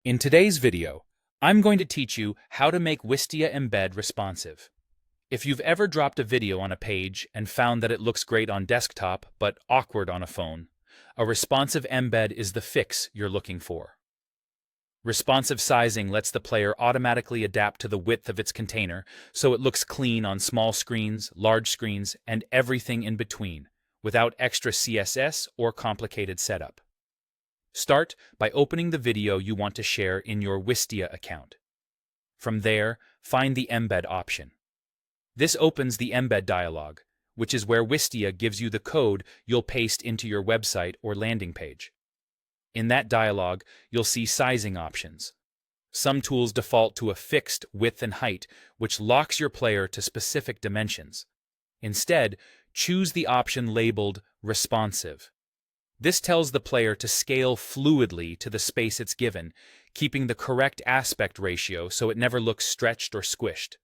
In today's video, I'm going to teach you how to make Wistia Embed responsive. If you've ever dropped a video on a page and found that it looks great on desktop but awkward on a phone, a responsive embed is the fix you're looking for. Responsive sizing lets the player automatically adapt to the width of its container so it looks clean on small screens, large screens, and everything in between, without extra CSS or complicated setup. Start by opening the video you want to share in your Wistia account. From there, find the Embed option. This opens the Embed dialog, which is where Wistia gives you the code you'll paste into your website or landing page. In that dialog, you'll see sizing options. Some tools default to a fixed width and height, which locks your player to specific dimensions. Instead, choose the option labeled Responsive. This tells the player to scale fluidly to the space it's given, keeping the correct aspect ratio so it never looks stretched or squished.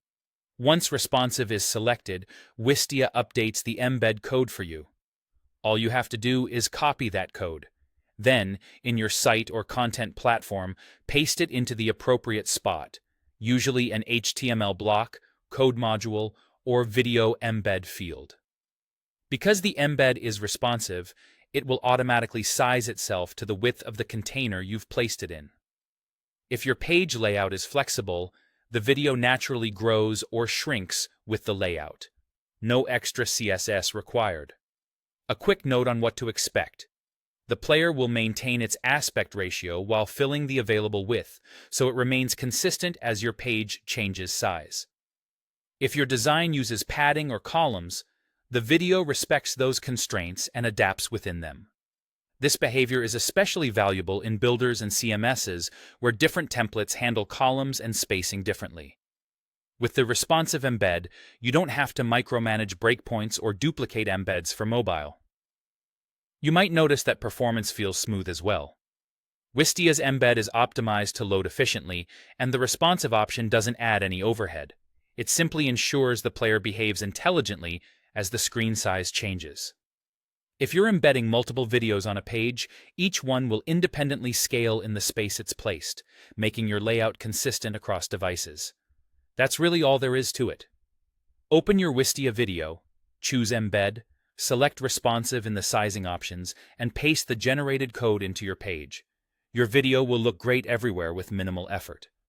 Once responsive is selected, Wistia updates the embed code for you. All you have to do is copy that code. Then, in your site or content platform, paste it into the appropriate spot, usually an HTML block, code module, or video embed field. Because the embed is responsive, it will automatically size itself to the width of the container you've placed it in. If your page layout is flexible, the video naturally grows or shrinks with the layout. No extra CSS required. A quick note on what to expect. The player will maintain its aspect ratio while filling the available width, so it remains consistent as your page changes size. If your design uses padding or columns, the video respects those constraints and adapts within them. This behavior is especially valuable in builders and CMSs where different templates handle columns and spacing differently. With the responsive embed, you don't have to micromanage breakpoints or duplicate embeds for mobile. You might notice that performance feels smooth as well. Wistia's embed is optimized to load efficiently, and the responsive option doesn't add any overhead. It simply ensures the player behaves intelligently as the screen size changes. If you're embedding multiple videos on a page, each one will independently scale in the space it's placed, making your layout consistent across devices. That's really all there is to it. Open your Wistia video, choose Embed, select Responsive in the sizing options, and paste the generated code into your page. Your video will look great everywhere with minimal effort.